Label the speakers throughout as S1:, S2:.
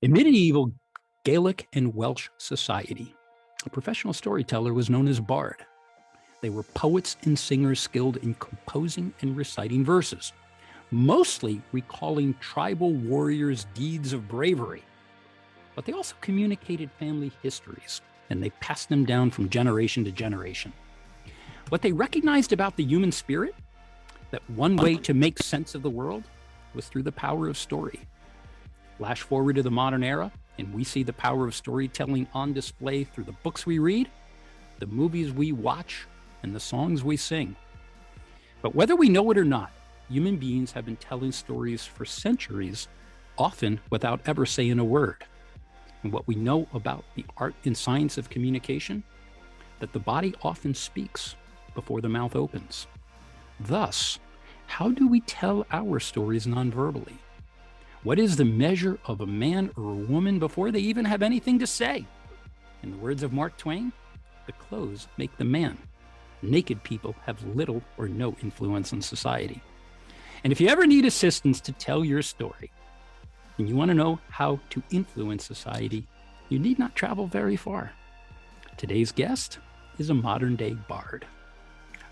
S1: In medieval Gaelic and Welsh society, a professional storyteller was known as bard. They were poets and singers skilled in composing and reciting verses, mostly recalling tribal warriors' deeds of bravery. But they also communicated family histories, and they passed them down from generation to generation. What they recognized about the human spirit, that one way to make sense of the world was through the power of story. Flash forward to the modern era, and we see the power of storytelling on display through the books we read, the movies we watch, and the songs we sing. But whether we know it or not, human beings have been telling stories for centuries, often without ever saying a word. And what we know about the art and science of communication, that the body often speaks before the mouth opens. Thus, how do we tell our stories non-verbally? What is the measure of a man or a woman before they even have anything to say? In the words of Mark Twain, the clothes make the man. Naked people have little or no influence in society. And if you ever need assistance to tell your story, and you want to know how to influence society, you need not travel very far. Today's guest is a modern-day bard.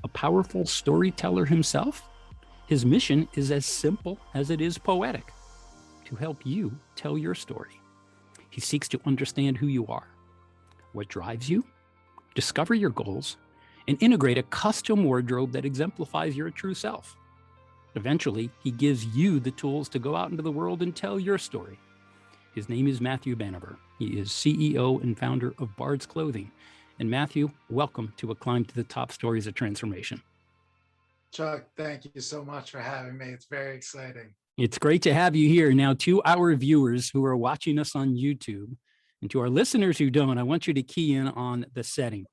S1: A powerful storyteller himself, his mission is as simple as it is poetic: to help you tell your story. He seeks to understand who you are, what drives you, discover your goals, and integrate a custom wardrobe that exemplifies your true self. Eventually, he gives you the tools to go out into the world and tell your story. His name is Matthew Banever. He is CEO and founder of Bards Clothing. And Matthew, welcome to A Climb to the Top Stories of Transformation.
S2: Chuck, thank you so much for having me. It's very exciting.
S1: It's great to have you here. Now, to our viewers who are watching us on YouTube, and to our listeners who don't, I want you to key in on the setting.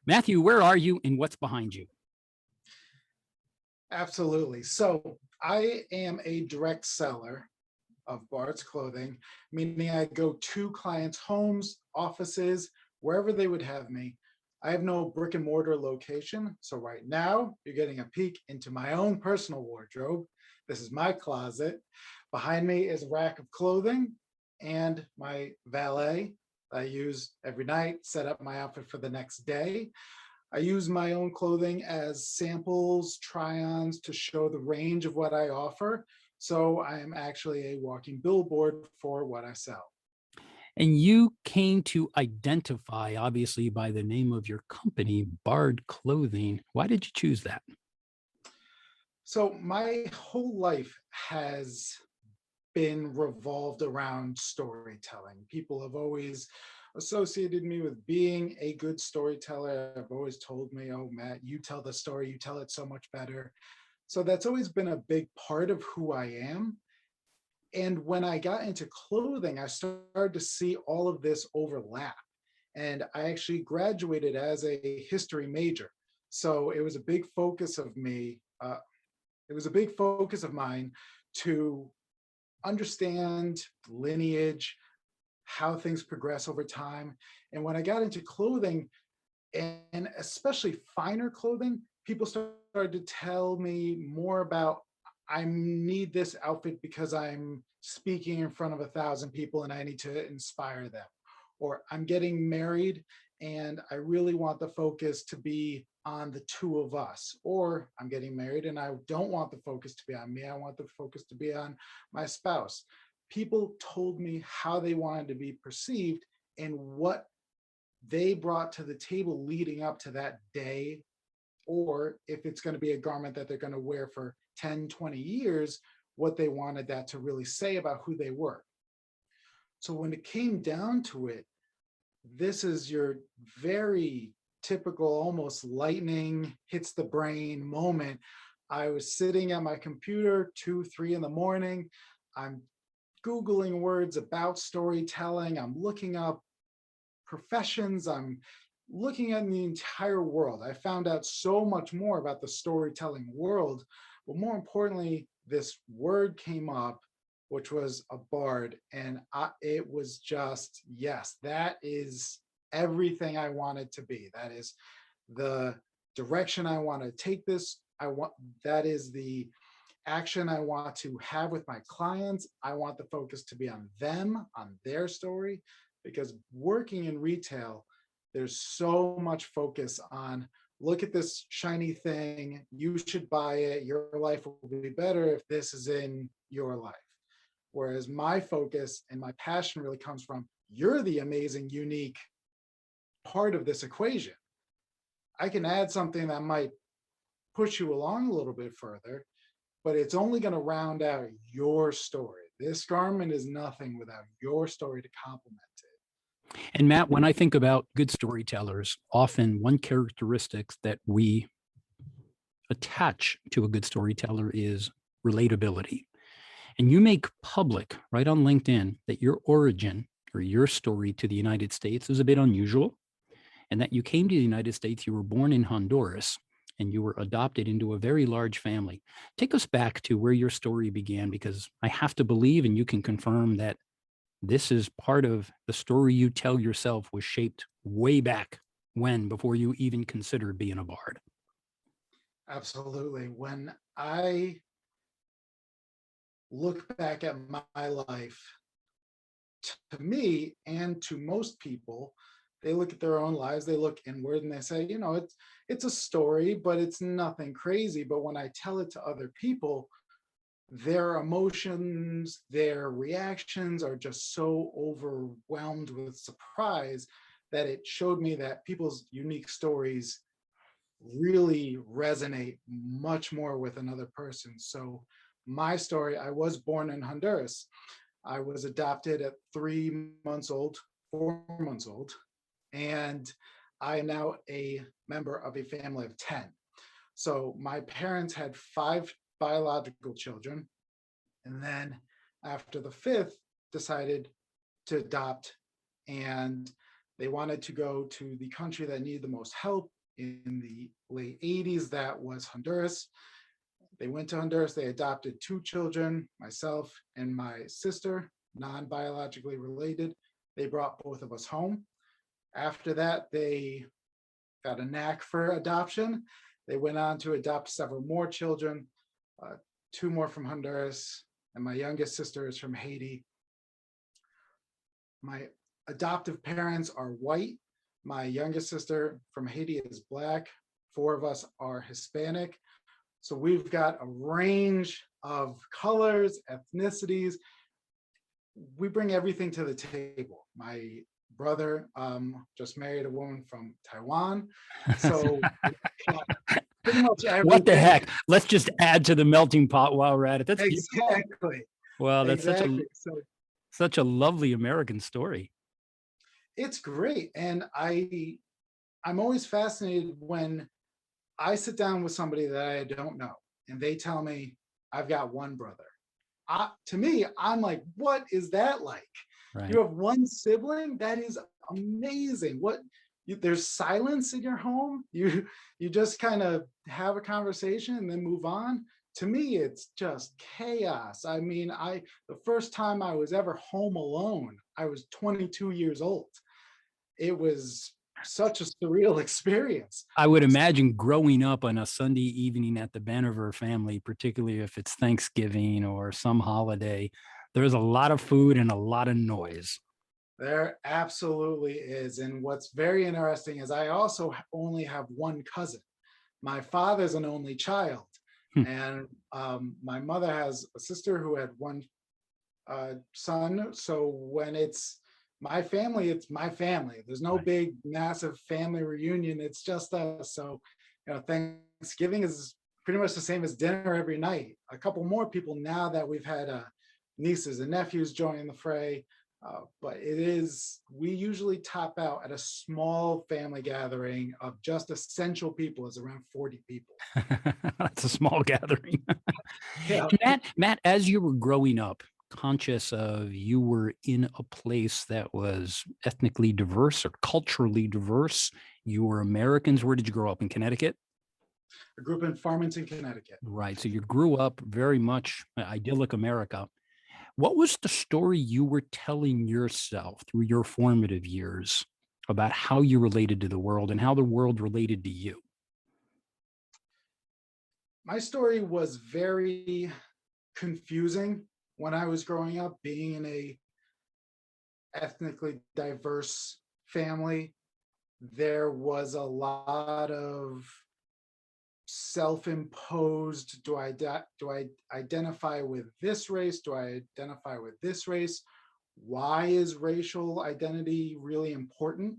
S1: Matthew, where are you and what's behind you?
S2: Absolutely. So I am a direct seller of Bards Clothing, meaning I go to clients' homes, offices, wherever they would have me. I have no brick and mortar location. So right now you're getting a peek into my own personal wardrobe. This is my closet. Behind me is a rack of clothing and my valet I use every night, set up my outfit for the next day. I use my own clothing as samples, try-ons to show the range of what I offer. So I am actually a walking billboard for what I sell.
S1: And you came to identify, obviously, by the name of your company, Bard Clothing. Why did you choose that?
S2: So my whole life has been revolved around storytelling. People have always associated me with being a good storyteller. I've always told me, oh, Matt, you tell the story, you tell it so much better. So that's always been a big part of who I am. And when I got into clothing, I started to see all of this overlap. And I actually graduated as a history major. So it was a big focus of me. It was a big focus of mine to understand lineage, how things progress over time. And when I got into clothing, and especially finer clothing, people started to tell me more about, I need this outfit because I'm speaking in front of 1,000 people and I need to inspire them. Or I'm getting married and I really want the focus to be on the two of us. Or I'm getting married and I don't want the focus to be on me. I want the focus to be on my spouse. People told me how they wanted to be perceived and what they brought to the table leading up to that day, or if it's going to be a garment that they're going to wear for 10, 20 years, what they wanted that to really say about who they were. So when it came down to it, this is your very typical, almost lightning hits the brain moment. I was sitting at my computer 2, 3 in the morning. I'm Googling words about storytelling. I'm looking up professions. I'm looking at the entire world. I found out so much more about the storytelling world, but more importantly, this word came up, which was a bard, and it was just, yes, that is everything I wanted to be. That is the direction I want to take this. That is the action I want to have with my clients. I want the focus to be on them, on their story, because working in retail, there's so much focus on look at this shiny thing, you should buy it, your life will be better if this is in your life. Whereas my focus and my passion really comes from you're the amazing, unique part of this equation. I can add something that might push you along a little bit further, but it's only going to round out your story. This garment is nothing without your story to complement it.
S1: And Matt, when I think about good storytellers, often one characteristic that we attach to a good storyteller is relatability. And you make public right on LinkedIn that your origin or your story to the United States is a bit unusual, and that you came to the United States, you were born in Honduras, and you were adopted into a very large family. Take us back to where your story began, because I have to believe, and you can confirm, that this is part of the story you tell yourself was shaped way back when, before you even considered being a bard.
S2: Absolutely. When I look back at my life, to me and to most people, they look at their own lives, they look inward and they say, it's a story, but it's nothing crazy. But when I tell it to other people, their emotions, their reactions are just so overwhelmed with surprise that it showed me that people's unique stories really resonate much more with another person. So my story, I was born in Honduras. I was adopted at 3 months old, 4 months old, and I am now a member of a family of 10. So my parents had 5 biological children, and then after the fifth, decided to adopt, and they wanted to go to the country that needed the most help in the late 80s. That was Honduras. They went to Honduras, they adopted 2 children, myself and my sister, non-biologically related. They brought both of us home. After that, they got a knack for adoption. They went on to adopt several more children, 2 more from Honduras, and my youngest sister is from Haiti. My adoptive parents are white. My youngest sister from Haiti is Black. 4 of us are Hispanic. So we've got a range of colors, ethnicities. We bring everything to the table. My brother just married a woman from Taiwan. So pretty much everything.
S1: What the heck? Let's just add to the melting pot while we're at it. That's
S2: exactly.
S1: Well, that's
S2: exactly.
S1: such a lovely American story.
S2: It's great. And I'm always fascinated when I sit down with somebody that I don't know and they tell me I've got one brother. To me, I'm like, what is that like?
S1: Right.
S2: You have one sibling? That is amazing. There's silence in your home? You just kind of have a conversation and then move on? To me, it's just chaos. I mean, the first time I was ever home alone, I was 22 years old. It was such a surreal experience.
S1: I would imagine growing up on a Sunday evening at the Banever family, particularly if it's Thanksgiving or some holiday, there's a lot of food and a lot of noise.
S2: There absolutely is. And what's very interesting is I also only have one cousin. My father's an only child. And my mother has a sister who had one son. So when it's my family, it's my family. There's no big, massive family reunion. It's just us. So, Thanksgiving is pretty much the same as dinner every night. A couple more people now that we've had nieces and nephews join the fray. But we usually top out at a small family gathering of just essential people, is around 40 people.
S1: That's a small gathering.
S2: Yeah.
S1: Matt, as you were growing up, conscious of you were in a place that was ethnically diverse or culturally diverse, you were Americans. Where did you grow up? In Connecticut?
S2: I grew up in Farmington, Connecticut.
S1: Right. So you grew up very much idyllic America. What was the story you were telling yourself through your formative years about how you related to the world and how the world related to you?
S2: My story was very confusing when I was growing up, being in a ethnically diverse family. There was a lot of self-imposed, do I identify with this race? Do I identify with this race? Why is racial identity really important?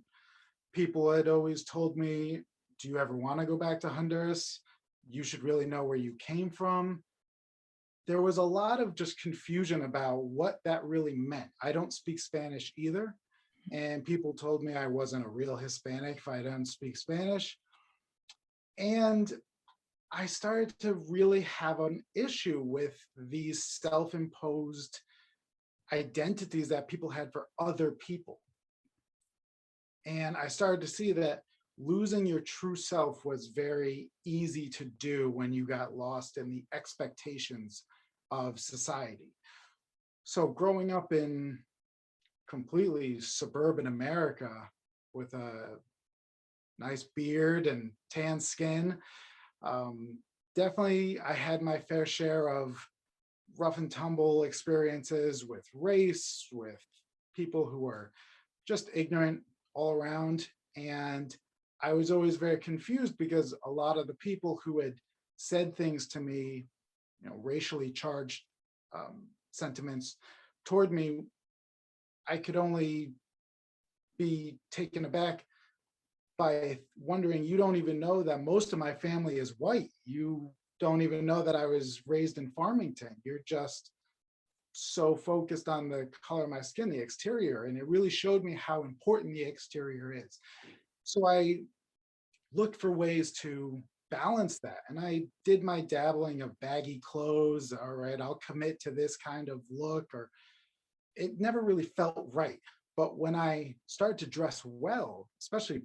S2: People had always told me, do you ever want to go back to Honduras? You should really know where you came from. There was a lot of just confusion about what that really meant. I don't speak Spanish either. And people told me I wasn't a real Hispanic if I didn't speak Spanish. And I started to really have an issue with these self-imposed identities that people had for other people. And I started to see that losing your true self was very easy to do when you got lost in the expectations of society. So growing up in completely suburban America with a nice beard and tan skin, definitely I had my fair share of rough and tumble experiences with race, with people who were just ignorant all around. And I was always very confused because a lot of the people who had said things to me, racially charged sentiments toward me, I could only be taken aback by wondering, you don't even know that most of my family is white. You don't even know that I was raised in Farmington. You're just so focused on the color of my skin, the exterior. And it really showed me how important the exterior is. So I looked for ways to balance that. And I did my dabbling of baggy clothes. All right, I'll commit to this kind of look, or it never really felt right. But when I started to dress well, especially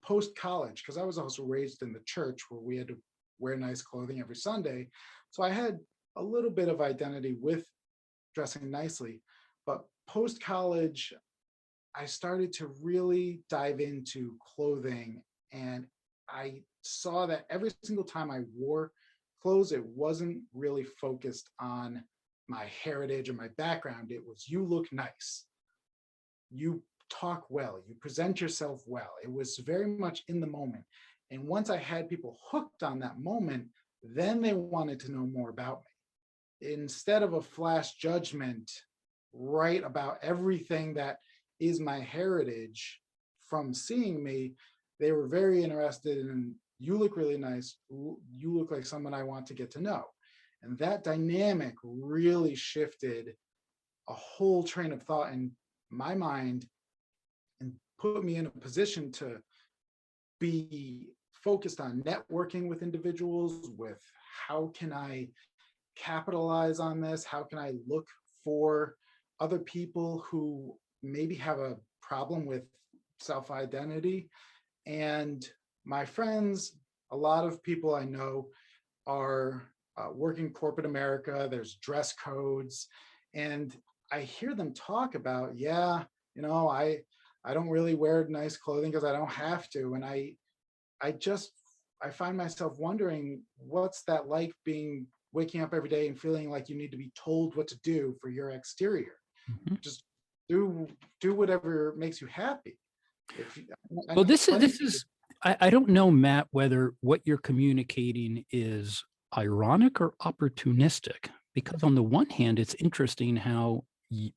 S2: post college, because I was also raised in the church where we had to wear nice clothing every Sunday. So I had a little bit of identity with dressing nicely. But post college, I started to really dive into clothing, and I saw that every single time I wore clothes, it wasn't really focused on my heritage or my background. It was, you look nice, you talk well, you present yourself well. It was very much in the moment. And once I had people hooked on that moment, then they wanted to know more about me. Instead of a flash judgment right about everything that is my heritage from seeing me, they were very interested in, you look really nice, you look like someone I want to get to know. And that dynamic really shifted a whole train of thought in my mind and put me in a position to be focused on networking with individuals, with how can I capitalize on this? How can I look for other people who maybe have a problem with self-identity? And my friends, a lot of people I know are working corporate America. There's dress codes. And I hear them talk about, yeah, I don't really wear nice clothing because I don't have to. And I find myself wondering, what's that like, being waking up every day and feeling like you need to be told what to do for your exterior?
S1: Mhm.
S2: Just do whatever makes you happy. If you, I
S1: Well,
S2: know
S1: this is
S2: plenty of
S1: this
S2: people.
S1: is I don't know, Matt, whether what you're communicating is ironic or opportunistic. Because on the one hand, it's interesting how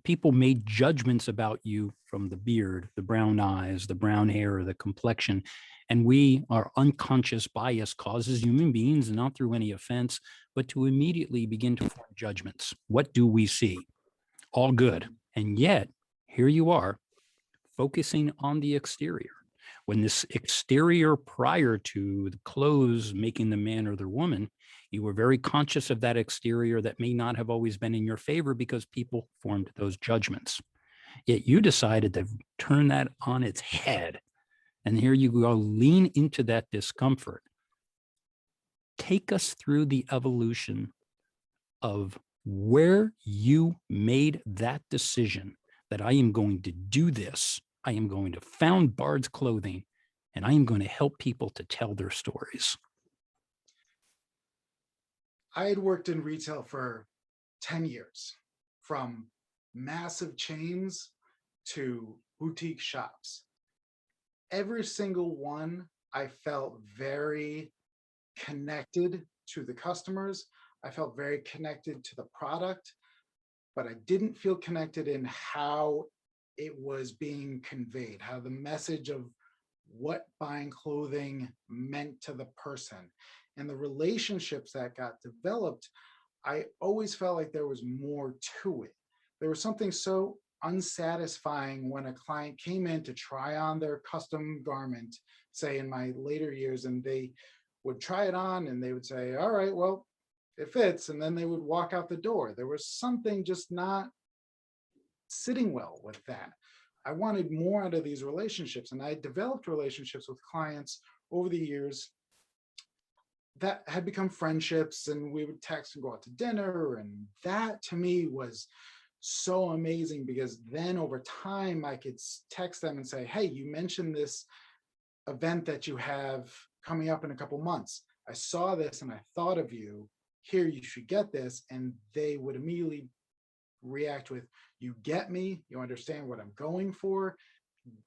S1: people made judgments about you from the beard, the brown eyes, the brown hair, the complexion, and we, our unconscious bias causes human beings, not through any offense, but to immediately begin to form judgments. What do we see? All good, and yet here you are focusing on the exterior. When this exterior prior to the clothes making the man or the woman, you were very conscious of that exterior that may not have always been in your favor because people formed those judgments. Yet you decided to turn that on its head. And here you go, lean into that discomfort. Take us through the evolution of where you made that decision that I am going to do this. I am going to found Bards Clothing, and I am going to help people to tell their stories.
S2: I had worked in retail for 10 years, from massive chains to boutique shops. Every single one, I felt very connected to the customers. I felt very connected to the product, but I didn't feel connected in how it was being conveyed, how the message of what buying clothing meant to the person and the relationships that got developed. I always felt like there was more to it. There was something so unsatisfying when a client came in to try on their custom garment, say in my later years, and they would try it on and they would say, all right, well, it fits. And then they would walk out the door. There was something just not sitting well with that. I wanted more out of these relationships, and I developed relationships with clients over the years that had become friendships, and we would text and go out to dinner. And that to me was so amazing, because then over time I could text them and say, hey, you mentioned this event that you have coming up in a couple months. I saw this and I thought of you. Here, you should get this. And they would immediately react with, you get me, you understand what I'm going for.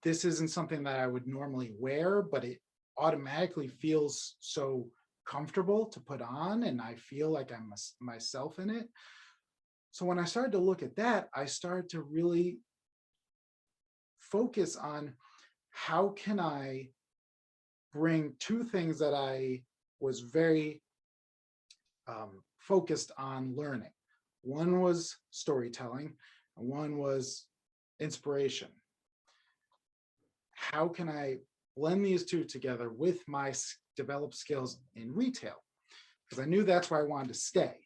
S2: This isn't something that I would normally wear, but it automatically feels so comfortable to put on, and I feel like I'm myself in it. So when I started to look at that, I started to really focus on how can I bring two things that I was very focused on learning. One was storytelling, and one was inspiration. How can I blend these two together with my developed skills in retail? Because I knew that's where I wanted to stay.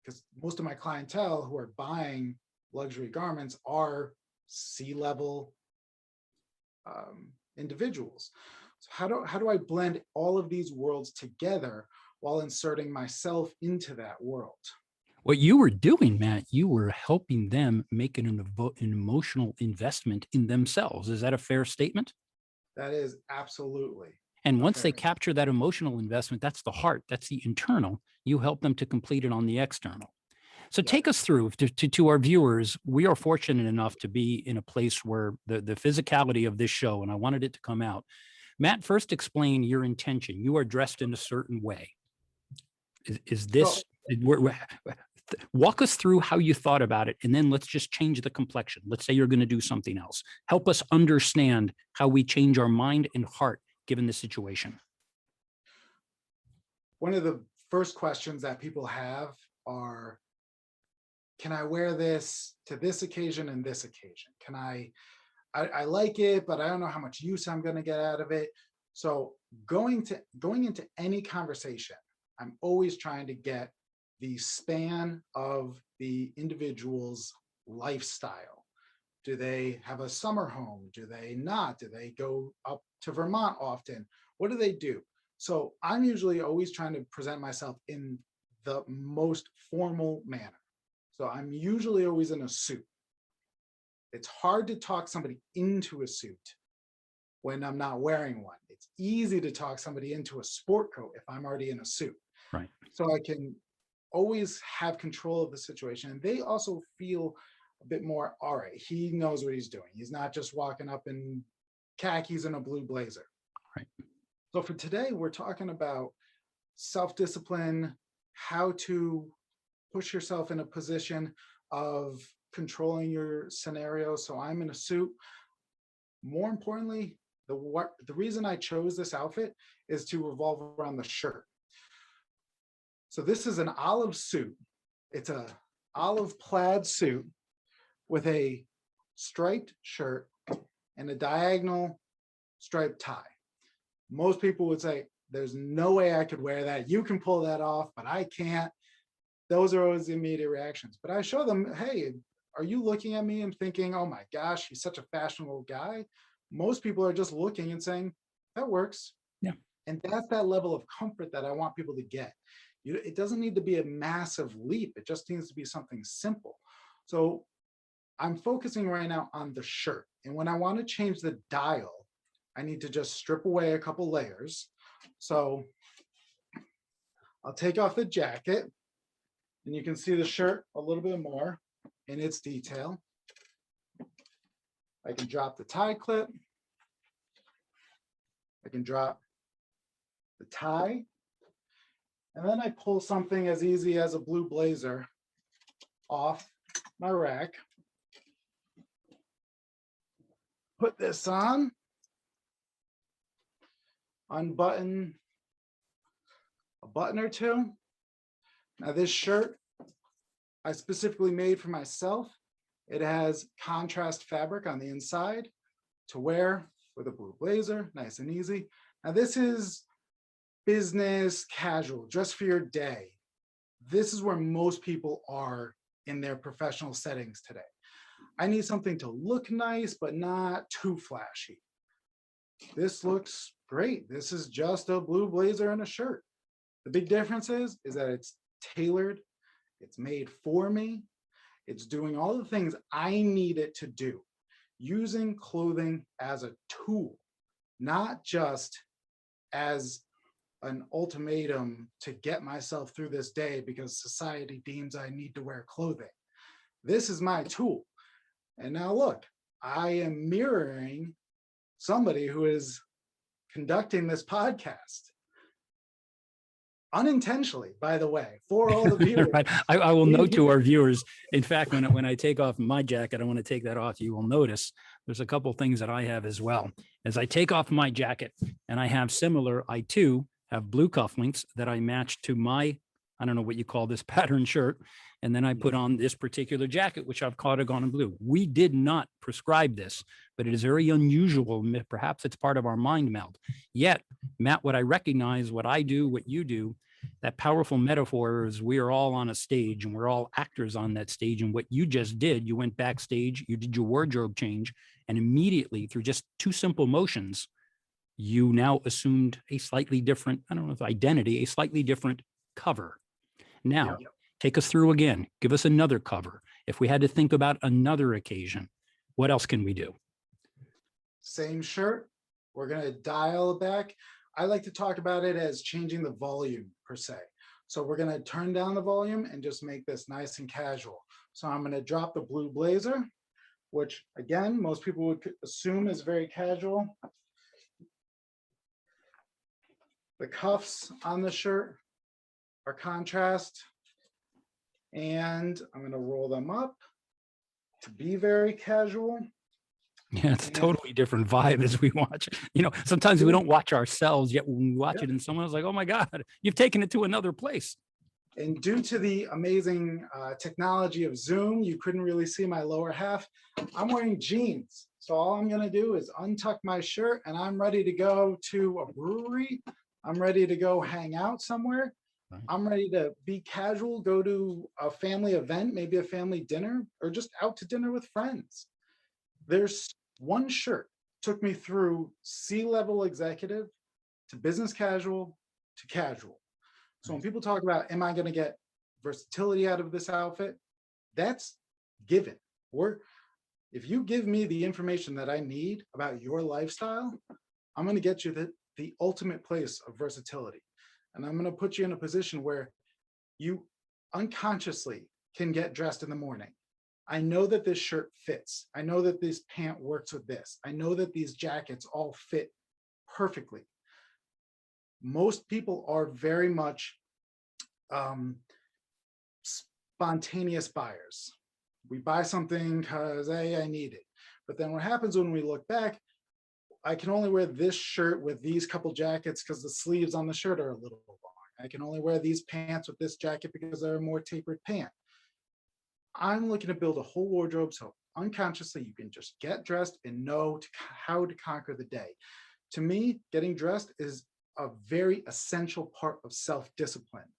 S2: Because most of my clientele who are buying luxury garments are C-level individuals. So how do I blend all of these worlds together while inserting myself into that world?
S1: What you were doing, Matt, you were helping them make an emotional investment in themselves. Is that a fair statement?
S2: That is absolutely
S1: And
S2: a
S1: once they
S2: fair.
S1: capture that emotional investment, that's the heart, that's the internal. You help them to complete it on the external. So
S2: Yeah.
S1: take us through to our viewers. We are fortunate enough to be in a place where the physicality of this show, and I wanted it to come out. Matt, first explain your intention. You are dressed in a certain way. Is
S2: So
S1: this, walk us through how you thought about it, and then let's just change the complexion. Let's say you're going to do something else. Help us understand how we change our mind and heart given the situation.
S2: one of the first questions that people have are, can I wear this to this occasion and this occasion? Can I like it, but I don't know how much use I'm going to get out of it. So going into any conversation, I'm always trying to get the span of the individual's lifestyle. Do they have a summer home? Do they not? Do they go up to Vermont often? What do they do? So I'm usually always trying to present myself in the most formal manner. So I'm usually always in a suit. It's hard to talk somebody into a suit when I'm not wearing one. It's easy to talk somebody into a sport coat if I'm already in a suit.
S1: Right.
S2: So I can always have control of the situation. And they also feel a bit more, all right, he knows what he's doing. He's not just walking up in khakis and a blue blazer.
S1: Right.
S2: So for today, we're talking about self-discipline, how to push yourself in a position of controlling your scenario. So I'm in a suit. More importantly, the reason I chose this outfit is to revolve around the shirt. So this is an olive suit. It's a olive plaid suit with a striped shirt and a diagonal striped tie. Most people would say, there's no way I could wear that. You can pull that off, but I can't. Those are always the immediate reactions. But I show them, hey, are you looking at me and thinking, oh my gosh, he's such a fashionable guy? Most people are just looking and saying, that works.
S1: Yeah.
S2: And that's that level of comfort that I want people to get. It doesn't need to be a massive leap. It just needs to be something simple. So I'm focusing right now on the shirt. And when I want to change the dial, I need to just strip away a couple layers. So I'll take off the jacket and you can see the shirt a little bit more in its detail. I can drop the tie clip. I can drop the tie. And then I pull something as easy as a blue blazer off my rack. Put this on. Unbutton a button or two. Now this shirt I specifically made for myself. It has contrast fabric on the inside to wear with a blue blazer, nice and easy. Now this is business casual, just for your day. This is where most people are in their professional settings today. I need something to look nice, but not too flashy. This looks great. This is just a blue blazer and a shirt. The big difference is that it's tailored, it's made for me, it's doing all the things I need it to do, using clothing as a tool, not just as an ultimatum to get myself through this day because society deems I need to wear clothing. This is my tool. And now look, I am mirroring somebody who is conducting this podcast. Unintentionally, by the way, for all the viewers.
S1: Right. I will note to our viewers, in fact, when I take off my jacket, I want to take that off. You will notice there's a couple things that I have as well. As I take off my jacket, and I have similar, I too have blue cufflinks that I match to my, I don't know what you call this pattern shirt. And then I put on this particular jacket, which I've cardigan in blue. We did not prescribe this, but it is very unusual. Perhaps it's part of our mind meld. Yet, Matt, what I recognize, what I do, what you do, that powerful metaphor is we are all on a stage and we're all actors on that stage. And what you just did, you went backstage, you did your wardrobe change, and immediately through just two simple motions, you now assumed a slightly different, I don't know if identity, a slightly different cover. Now, take us through again. Give us another cover. If we had to think about another occasion, what else can we do?
S2: Same shirt. We're going to dial it back. I like to talk about it as changing the volume per se. So we're going to turn down the volume and just make this nice and casual. So I'm going to drop the blue blazer, which again, most people would assume is very casual. The cuffs on the shirt are contrast. And I'm going to roll them up to be very casual.
S1: Yeah, it's a totally different vibe as we watch. You know, sometimes we don't watch ourselves, yet when we watch it and someone's like, oh my God, you've taken it to another place.
S2: And due to the amazing technology of Zoom, you couldn't really see my lower half. I'm wearing jeans. So all I'm going to do is untuck my shirt and I'm ready to go to a brewery. I'm ready to go hang out somewhere. I'm ready to be casual, go to a family event, maybe a family dinner, or just out to dinner with friends. There's one shirt took me through C-level executive to business casual to casual. So when people talk about, am I going to get versatility out of this outfit? That's given. Or if you give me the information that I need about your lifestyle, I'm going to get you the ultimate place of versatility. And I'm going to put you in a position where you unconsciously can get dressed in the morning. I know that this shirt fits. I know that this pant works with this. I know that these jackets all fit perfectly. Most people are very much spontaneous buyers. We buy something because, hey, I need it. But then what happens when we look back, I can only wear this shirt with these couple jackets because the sleeves on the shirt are a little long. I can only wear these pants with this jacket because they're a more tapered pant. I'm looking to build a whole wardrobe so unconsciously you can just get dressed and know how to conquer the day. To me, getting dressed is a very essential part of self-discipline.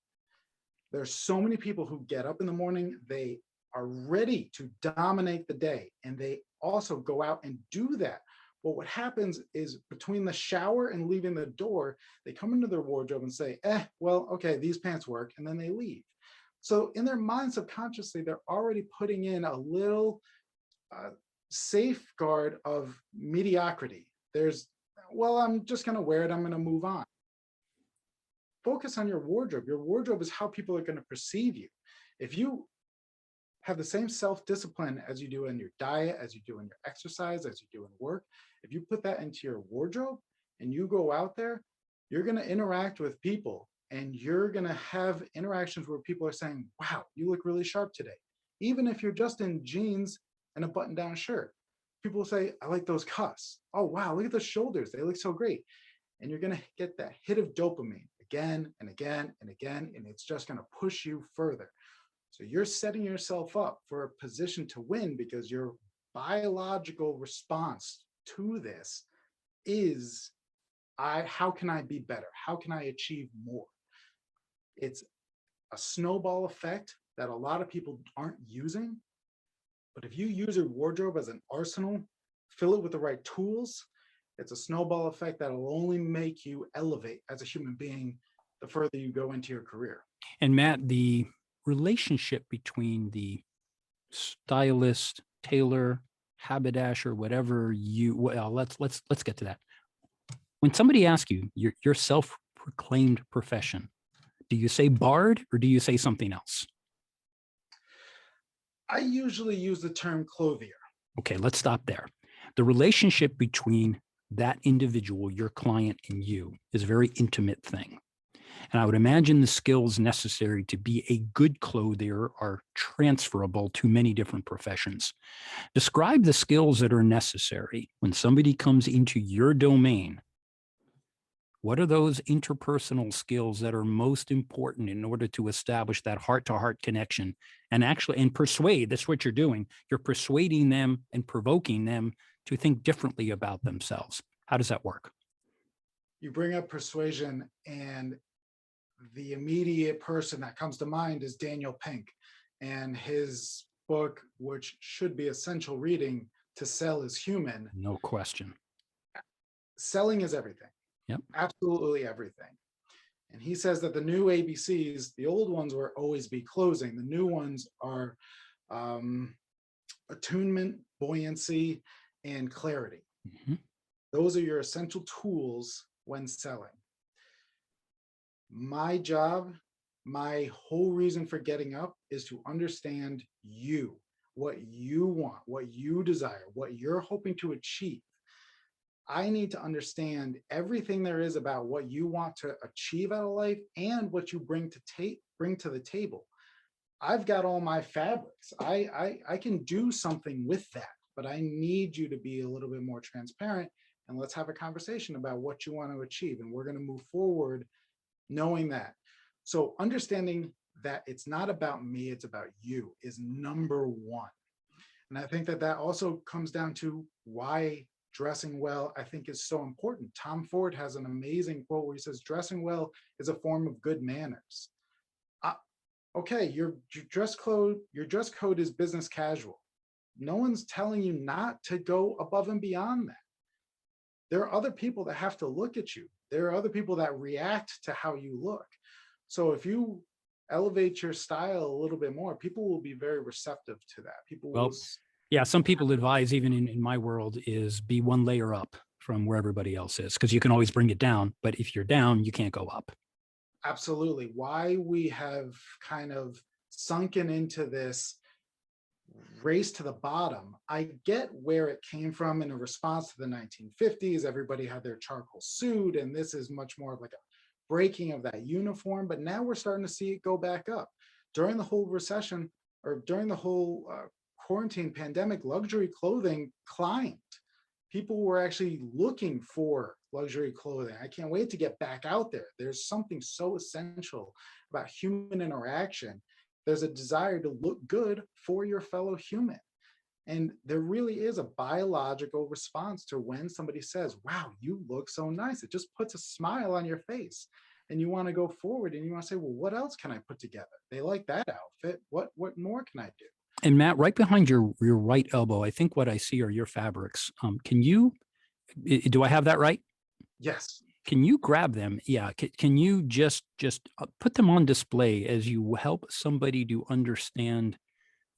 S2: There's so many people who get up in the morning, they are ready to dominate the day, and they also go out and do that. But what happens is between the shower and leaving the door, they come into their wardrobe and say, well, okay, these pants work, and then they leave. So in their mind, subconsciously, they're already putting in a little safeguard of mediocrity. There's, well, I'm just going to wear it. I'm going to move on. focus on your wardrobe. Your wardrobe is how people are going to perceive you. If you have the same self-discipline as you do in your diet, as you do in your exercise, as you do in work, if you put that into your wardrobe and you go out there, you're going to interact with people and you're going to have interactions where people are saying, wow, you look really sharp today. Even if you're just in jeans and a button-down shirt, people will say, I like those cuffs. Oh, wow, look at the shoulders. They look so great. And you're going to get that hit of dopamine again and again and again, and it's just going to push you further. So you're setting yourself up for a position to win because your biological response to this is, how can I be better? How can I achieve more? It's a snowball effect that a lot of people aren't using. But if you use your wardrobe as an arsenal, fill it with the right tools, it's a snowball effect that will only make you elevate as a human being the further you go into your career.
S1: And Matt, the relationship between the stylist, tailor, haberdasher, whatever you, well, let's get to that. When somebody asks you your self-proclaimed profession, do you say bard or do you say something else?
S2: I usually use the term clothier.
S1: Okay, let's stop there. The relationship between that individual, your client, and you is a very intimate thing. And I would imagine the skills necessary to be a good clothier are transferable to many different professions. Describe the skills that are necessary when somebody comes into your domain. What are those interpersonal skills that are most important in order to establish that heart-to-heart connection and persuade? That's what you're doing. You're persuading them and provoking them to think differently about themselves. How does that work?
S2: You bring up persuasion, and the immediate person that comes to mind is Daniel Pink and his book, which should be essential reading, To Sell is Human.
S1: No question.
S2: Selling is everything.
S1: Yep.
S2: Absolutely everything. And he says that the new ABCs, the old ones were always be closing. The new ones are attunement, buoyancy, and clarity.
S1: Mm-hmm.
S2: Those are your essential tools when selling. My job, my whole reason for getting up is to understand you, what you want, what you desire, what you're hoping to achieve. I need to understand everything there is about what you want to achieve out of life and what you bring to the table. I've got all my fabrics. I can do something with that, but I need you to be a little bit more transparent, and let's have a conversation about what you want to achieve. And we're going to move forward knowing that. So understanding that it's not about me, it's about you is number one. And I think that that also comes down to why dressing well, I think, is so important. Tom Ford has an amazing quote where he says, dressing well is a form of good manners. Okay, your dress code is business casual. No one's telling you not to go above and beyond that. There are other people that have to look at you. There are other people that react to how you look. So if you elevate your style a little bit more, people will be very receptive to that. People will.
S1: Yeah, some people advise, even in my world, is be one layer up from where everybody else is, because you can always bring it down. But if you're down, you can't go up.
S2: Absolutely. Why we have kind of sunken into this race to the bottom, I get where it came from in a response to the 1950s. Everybody had their charcoal suit, and this is much more of like a breaking of that uniform. But now we're starting to see it go back up. During the whole recession, or during the whole quarantine pandemic, luxury clothing climbed. People were actually looking for luxury clothing. I can't wait to get back out there. There's something so essential about human interaction. There's a desire to look good for your fellow human. And there really is a biological response to when somebody says, wow, you look so nice. It just puts a smile on your face. And you want to go forward and you want to say, well, what else can I put together? They like that outfit. What more can I do?
S1: And Matt, right behind your right elbow, I think what I see are your fabrics. Do I have that right?
S2: Yes.
S1: Can you grab them? Yeah. Can you just put them on display as you help somebody to understand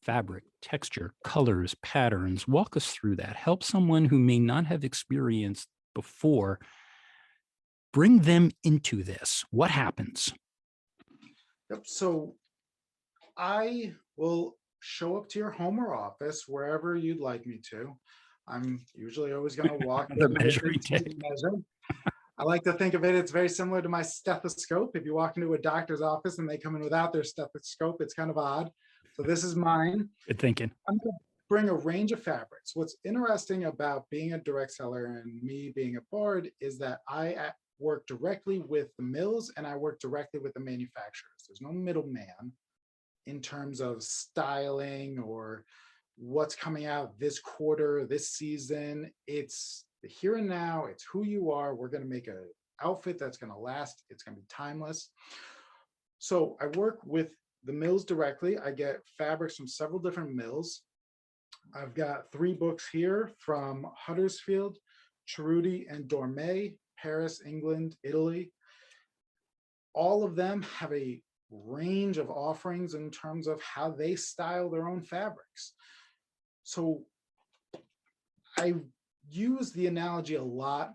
S1: fabric, texture, colors, patterns? Walk us through that. Help someone who may not have experienced before bring them into this. What happens?
S2: Yep. So I will show up to your home or office, wherever you'd like me to. I'm usually always going to walk
S1: The
S2: in with a
S1: measuring
S2: tape
S1: tape.
S2: measure. I like to think of it, it's very similar to my stethoscope. If you walk into a doctor's office and they come in without their stethoscope, it's kind of odd. So this is mine.
S1: Good thinking.
S2: I'm going to bring a range of fabrics. What's interesting about being a direct seller and me being a bard is that I work directly with the mills and I work directly with the manufacturers. There's no middleman in terms of styling or what's coming out this quarter, this season. It's the here and now, it's who you are. We're going to make an outfit that's going to last, it's going to be timeless. So I work with the mills directly. I get fabrics from several different mills. I've got 3 books here from Huddersfield, Cerruti, and Dormay, Paris, England, Italy. All of them have a range of offerings in terms of how they style their own fabrics. So I use the analogy a lot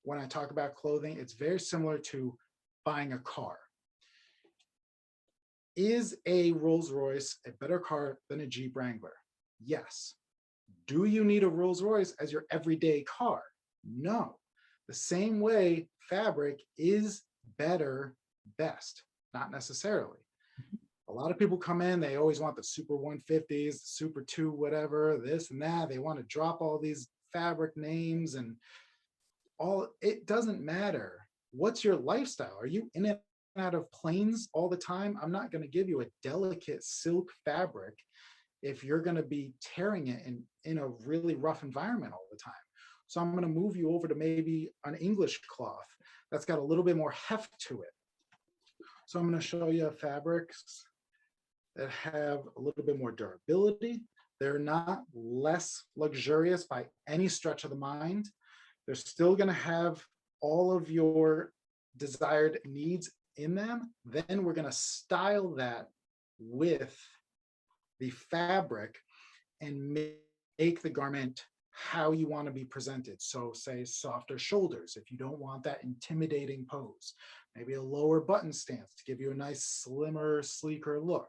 S2: when I talk about clothing. It's very similar to buying a car. Is a Rolls Royce a better car than a Jeep Wrangler? Yes. Do you need a Rolls Royce as your everyday car? No. The same way, fabric is better, best, not necessarily. A lot of people come in, they always want the Super 150s, the Super 2, whatever, this and that. They want to drop all these fabric names and all. It doesn't matter. What's your lifestyle? Are you in and out of planes all the time? I'm not going to give you a delicate silk fabric if you're going to be tearing it in a really rough environment all the time. So I'm going to move you over to maybe an English cloth that's got a little bit more heft to it. So I'm going to show you fabrics that have a little bit more durability. They're not less luxurious by any stretch of the mind. They're still going to have all of your desired needs in them. Then we're going to style that with the fabric and make the garment how you want to be presented. So say softer shoulders if you don't want that intimidating pose. Maybe a lower button stance to give you a nice slimmer, sleeker look.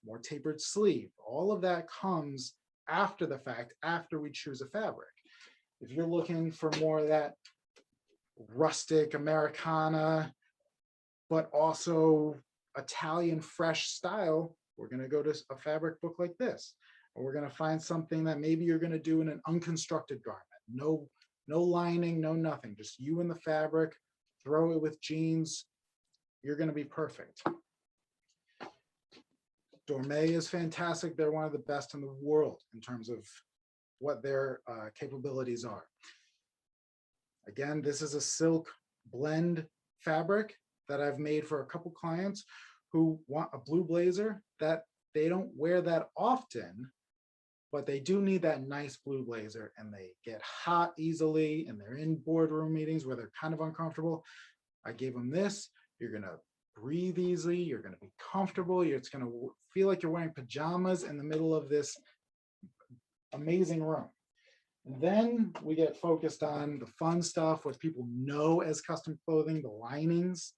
S2: More tapered sleeve. All of that comes after the fact, after we choose a fabric. If you're looking for more of that rustic Americana, but also Italian fresh style, we're going to go to a fabric book like this. Or we're going to find something that maybe you're going to do in an unconstructed garment. No lining, no nothing. Just you and the fabric, throw it with jeans. You're going to be perfect. Dormay is fantastic. They're one of the best in the world in terms of what their capabilities are. Again, this is a silk blend fabric that I've made for a couple clients who want a blue blazer that they don't wear that often, but they do need that nice blue blazer, and they get hot easily and they're in boardroom meetings where they're kind of uncomfortable. I gave them this. You're going to breathe easily. You're going to be comfortable. It's going to feel like you're wearing pajamas in the middle of this amazing room. And then we get focused on the fun stuff, what people know as custom clothing, the linings.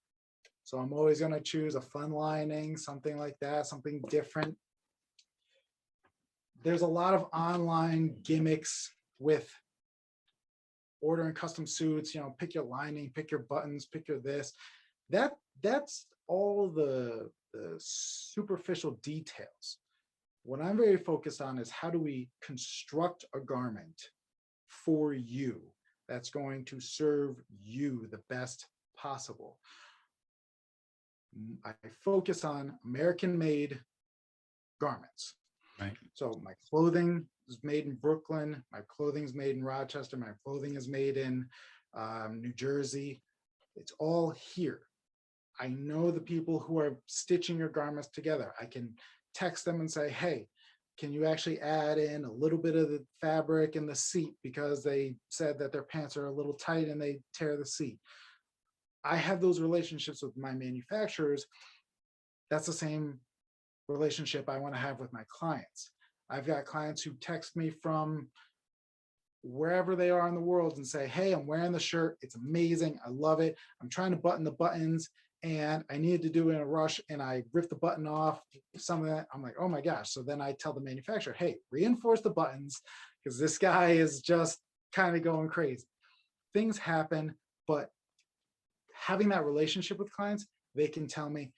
S2: So I'm always going to choose a fun lining, something like that, something different. There's a lot of online gimmicks with ordering custom suits, pick your lining, pick your buttons, pick your this. That's all the superficial details. What I'm very focused on is how do we construct a garment for you that's going to serve you the best possible. I focus on American-made garments.
S1: Right.
S2: So my clothing is made in Brooklyn. My clothing is made in Rochester. My clothing is made in New Jersey. It's all here. I know the people who are stitching your garments together. I can text them and say, hey, can you actually add in a little bit of the fabric in the seat because they said that their pants are a little tight and they tear the seat. I have those relationships with my manufacturers. That's the same relationship I want to have with my clients. I've got clients who text me from wherever they are in the world and say, hey, I'm wearing the shirt. It's amazing. I love it. I'm trying to button the buttons and I needed to do it in a rush and I ripped the button off, some of that. I'm like, oh my gosh. So then I tell the manufacturer, hey, reinforce the buttons because this guy is just kind of going crazy. Things happen, but having that relationship with clients, they can tell me,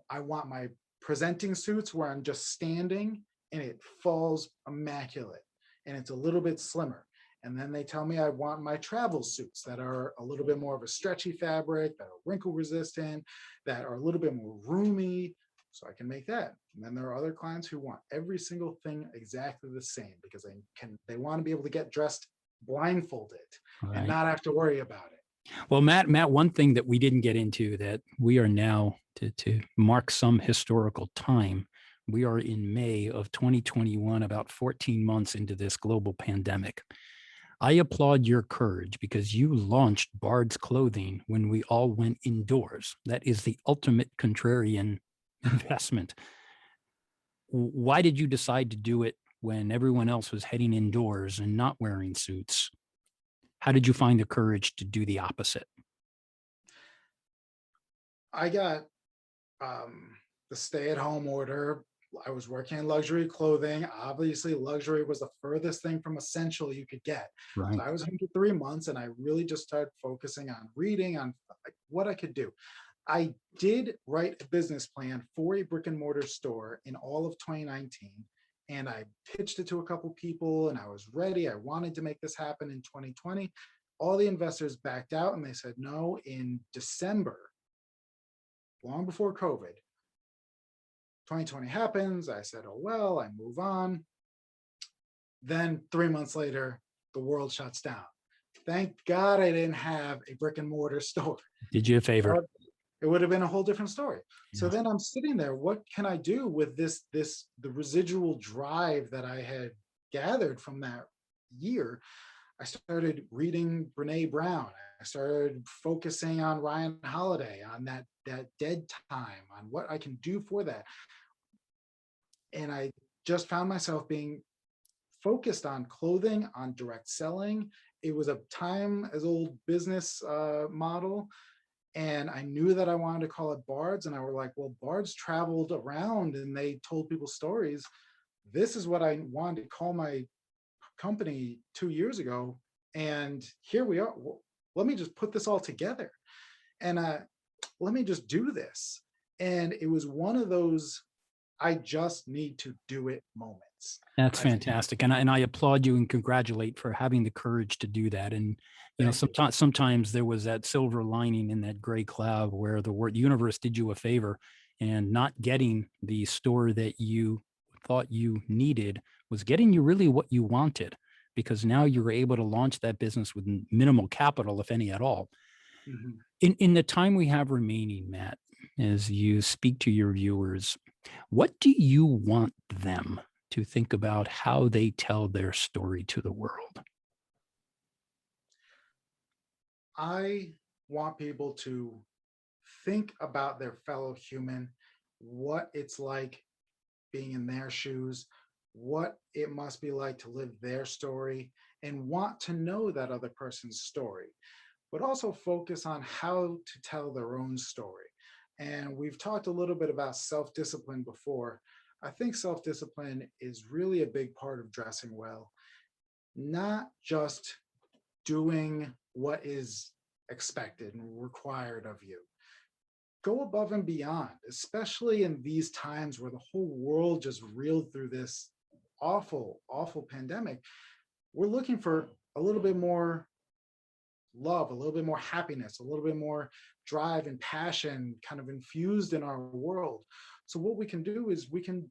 S2: I want my presenting suits where I'm just standing and it falls immaculate and it's a little bit slimmer. And then they tell me I want my travel suits that are a little bit more of a stretchy fabric, that are wrinkle resistant, that are a little bit more roomy. So I can make that. And then there are other clients who want every single thing exactly the same because they want to be able to get dressed blindfolded and
S1: Right.
S2: not have to worry about it.
S1: Well, Matt, one thing that we didn't get into that we are now to mark some historical time. We are in May of 2021, about 14 months into this global pandemic. I applaud your courage because you launched Bards Clothing when we all went indoors. That is the ultimate contrarian investment. Why did you decide to do it when everyone else was heading indoors and not wearing suits? How did you find the courage to do the opposite?
S2: I got the stay-at-home order. I was working in luxury clothing. Obviously, luxury was the furthest thing from essential you could get. So
S1: Right.
S2: I was home for 3 months, and I really just started focusing on reading on what I could do. I did write a business plan for a brick and mortar store in all of 2019, and I pitched it to a couple people, and I was ready. I wanted to make this happen in 2020. All the investors backed out, and they said no in December, long before COVID. 2020 happens. I said, oh, well, I move on. Then 3 months later, the world shuts down. Thank God I didn't have a brick and mortar store.
S1: Did you a favor?
S2: It would have been a whole different story.
S1: Yeah.
S2: So then I'm sitting there, what can I do with the residual drive that I had gathered from that year? I started reading Brene Brown. I started focusing on Ryan Holiday, on that dead time, on what I can do for that. And I just found myself being focused on clothing, on direct selling. It was a time as old business model. And I knew that I wanted to call it Bards. And I were like, well, Bards traveled around and they told people stories. This is what I wanted to call my company 2 years ago. And here we are. Well, let me just put this all together. And let me just do this. And it was one of those, I just need to do it moments.
S1: That's fantastic. And I applaud you and congratulate for having the courage to do that. And, sometimes there was that silver lining in that gray cloud where the universe did you a favor, and not getting the store that you thought you needed was getting you really what you wanted, because now you were able to launch that business with minimal capital, if any at all. Mm-hmm. In the time we have remaining, Matt, as you speak to your viewers, what do you want them to think about how they tell their story to the world?
S2: I want people to think about their fellow human, what it's like being in their shoes, what it must be like to live their story, and want to know that other person's story, but also focus on how to tell their own story. And we've talked a little bit about self-discipline before. I think self-discipline is really a big part of dressing well, not just doing what is expected and required of you. Go above and beyond, especially in these times where the whole world just reeled through this awful, awful pandemic. We're looking for a little bit more love, a little bit more happiness, a little bit more drive and passion kind of infused in our world. So what we can do is we can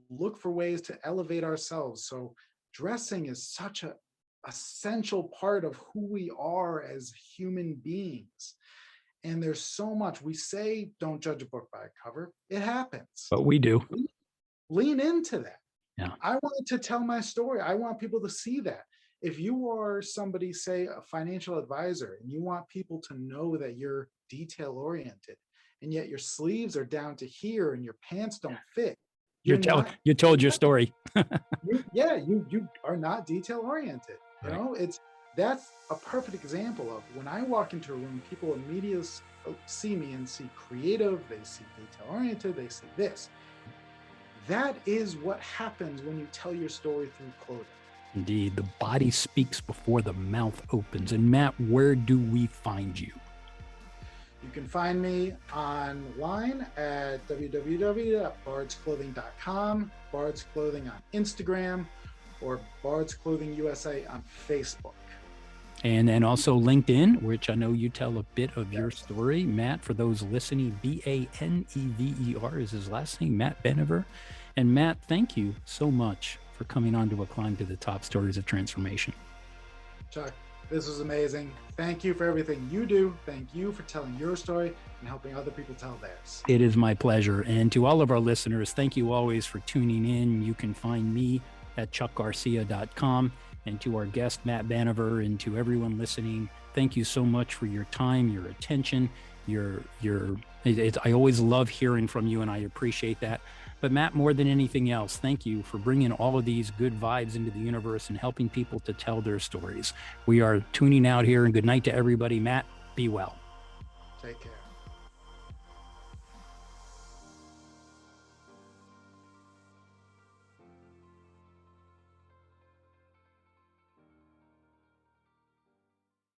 S2: look for ways to elevate ourselves. So dressing is such a essential part of who we are as human beings. And there's so much. We say don't judge a book by a cover. It happens.
S1: But we do.
S2: Lean into that.
S1: Yeah.
S2: I wanted to tell my story. I want people to see that. If you are somebody, say a financial advisor, and you want people to know that you're detail oriented, and yet your sleeves are down to here and your pants don't fit,
S1: you told your story.
S2: you are not detail oriented. You
S1: Right.
S2: know, that's a perfect example of when I walk into a room, people immediately see me and see creative, they see detail oriented, they see this. That is what happens when you tell your story through clothing.
S1: Indeed, the body speaks before the mouth opens. And Matt, where do we find you?
S2: You can find me online at www.bardsclothing.com, Bards Clothing on Instagram, or Bards Clothing USA on Facebook.
S1: And then also LinkedIn, which I know you tell a bit of your
S2: Yes.
S1: story. Matt, for those listening, Banever is his last name, Matt Banever. And Matt, thank you so much for coming on to A Climb to the Top Stories of Transformation.
S2: Chuck, this was amazing. Thank you for everything you do. Thank you for telling your story and helping other people tell theirs.
S1: It is my pleasure. And to all of our listeners, thank you always for tuning in. You can find me at chuckgarcia.com. And to our guest, Matt Banever, and to everyone listening, thank you so much for your time, your attention, I always love hearing from you, and I appreciate that. But Matt, more than anything else, thank you for bringing all of these good vibes into the universe and helping people to tell their stories. We are tuning out here, and good night to everybody. Matt, be well.
S2: Take care.